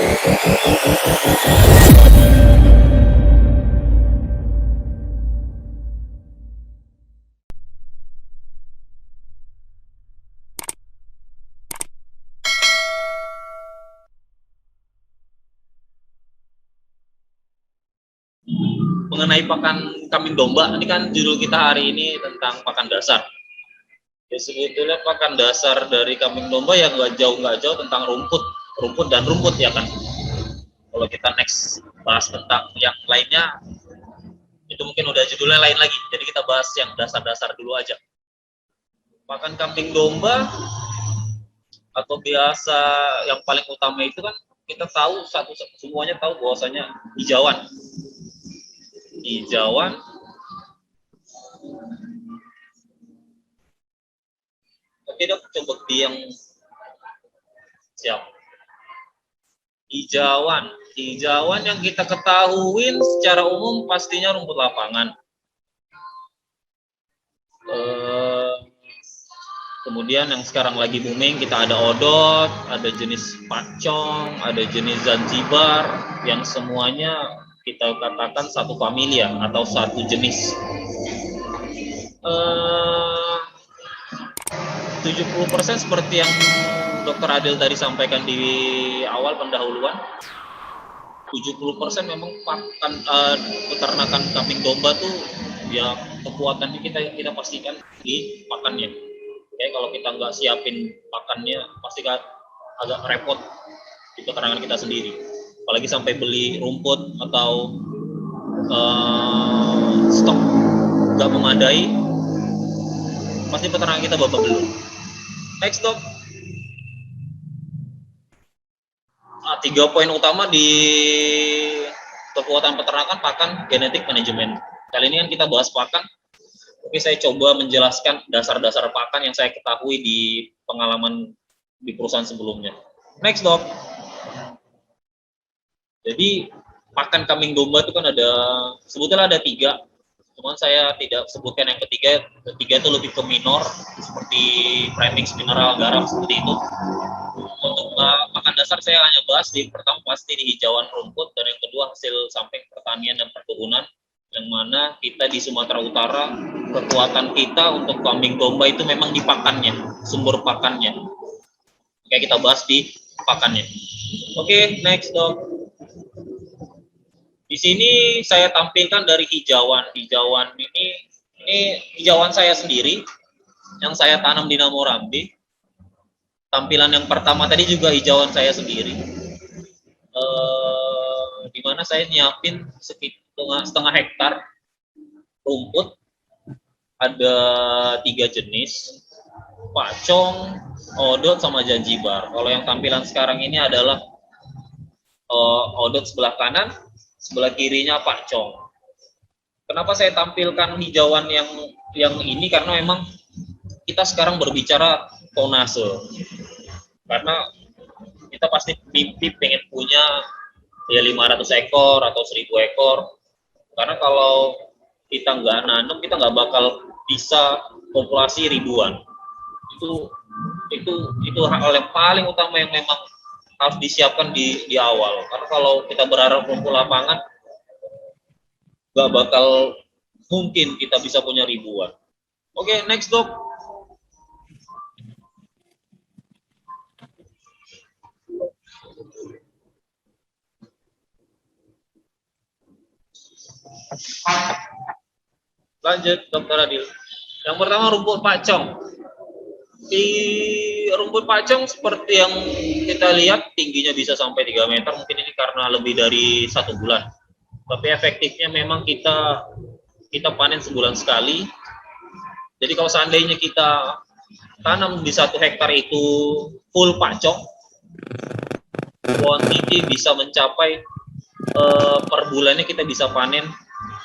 Mengenai pakan kambing domba, ini kan judul kita hari ini tentang pakan dasar. Ya sebetulnya pakan dasar dari kambing domba ya nggak jauh tentang rumput dan rumput ya kan. Kalau kita next bahas tentang yang lainnya, itu mungkin udah judulnya lain lagi. Jadi kita bahas yang dasar-dasar dulu aja. Pakan kambing domba atau biasa yang paling utama itu kan kita tahu semuanya tahu bahwasanya hijauan. Oke dok, coba di yang siap. Hijauan yang kita ketahui secara umum pastinya rumput lapangan. Kemudian yang sekarang lagi booming kita ada odot, ada jenis pacong, ada jenis zanzibar, yang semuanya kita katakan satu familia atau satu jenis. 70% seperti yang Dr. Adil tadi sampaikan di awal pendahuluan, 70% memang pakan peternakan kambing domba tuh ya kekuatannya kita pastikan di pakannya. Oke, kalau kita nggak siapin pakannya pasti agak repot di peternakan kita sendiri. Apalagi sampai beli rumput atau stok nggak memadai, pasti peternakan kita babak belur. Next dok. 3 poin utama di kekuatan peternakan pakan, genetik, manajemen. Kali ini kan kita bahas pakan. Oke, saya coba menjelaskan dasar-dasar pakan yang saya ketahui di pengalaman di perusahaan sebelumnya. Next dok. Jadi pakan kambing domba itu kan sebetulnya ada 3. Cuman saya tidak sebutkan yang ketiga itu lebih ke minor, seperti premix, mineral, garam, seperti itu. Untuk pakan dasar saya hanya bahas pertama pasti di hijauan rumput, dan yang kedua hasil samping pertanian dan perkebunan, yang mana kita di Sumatera Utara kekuatan kita untuk kambing domba itu memang di pakannya, sumber pakannya. Oke, kita bahas di pakannya. Oke, next dok. Di sini saya tampilkan dari hijauan. Hijauan ini hijauan saya sendiri yang saya tanam di Namorambi. Tampilan yang pertama tadi juga hijauan saya sendiri. Di mana saya nyiapin sekitar setengah hektar rumput. Ada 3 jenis, pacong, odot, sama zanzibar. Kalau yang tampilan sekarang ini adalah odot sebelah kanan, sebelah kirinya pacong. Kenapa saya tampilkan hijauan yang ini? Karena memang kita sekarang berbicara tonase. Karena kita pasti mimpi pengen punya ya 500 ekor atau 1000 ekor. Karena kalau kita nggak nanam, kita nggak bakal bisa populasi ribuan. Itu hal yang paling utama yang memang harus disiapkan di awal. Karena kalau kita berharap rumput lapangan, nggak bakal mungkin kita bisa punya ribuan. Oke, next dok. Lanjut, Dr. Adil. Yang pertama rumput pacong. Di rumput pacong seperti yang kita lihat tingginya bisa sampai 3 meter, mungkin ini karena lebih dari 1 bulan. Tapi efektifnya memang kita panen sebulan sekali. Jadi kalau seandainya kita tanam di 1 hektar itu full pacong, quantity bisa mencapai per bulannya kita bisa panen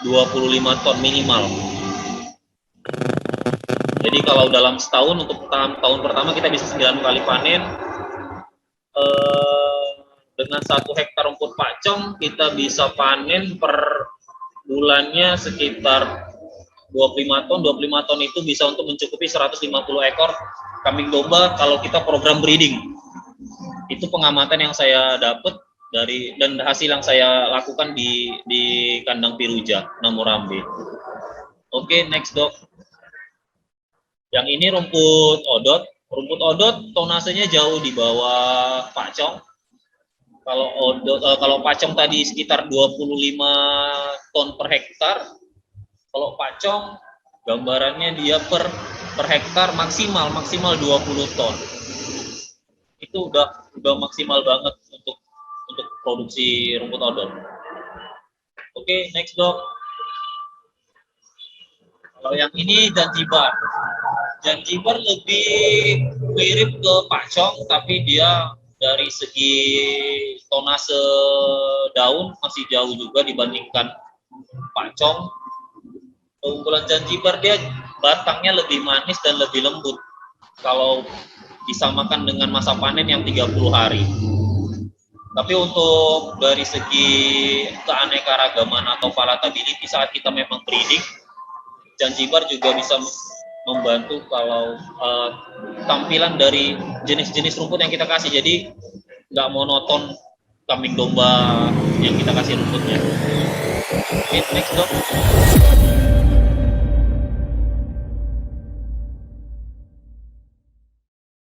25 ton minimal. Jadi kalau dalam setahun untuk tahun pertama kita bisa 9 kali panen. Dengan 1 hektar rumput pacong kita bisa panen per bulannya sekitar 25 ton. 25 ton itu bisa untuk mencukupi 150 ekor kambing domba kalau kita program breeding. Itu pengamatan yang saya dapat dan hasil yang saya lakukan di kandang Piruja Namurambe. Oke, next dok. Yang ini rumput odot. Rumput odot tonasenya jauh di bawah pacong. Kalau pacong tadi sekitar 25 ton per hektar. Kalau pacong gambarannya dia per hektar maksimal 20 ton. Itu udah maksimal banget untuk produksi rumput odot. Oke, next dok. Kalau yang ini Zanzibar. Zanzibar lebih mirip ke pacong, tapi dia dari segi tonase daun masih jauh juga dibandingkan pacong. Keunggulan Zanzibar dia batangnya lebih manis dan lebih lembut kalau disamakan dengan masa panen yang 30 hari. Tapi untuk dari segi keanekaragaman atau palatability saat kita memang breeding, Zanzibar juga bisa membantu kalau tampilan dari jenis-jenis rumput yang kita kasih. Jadi nggak monoton kambing domba yang kita kasih rumputnya. Oke, next dok.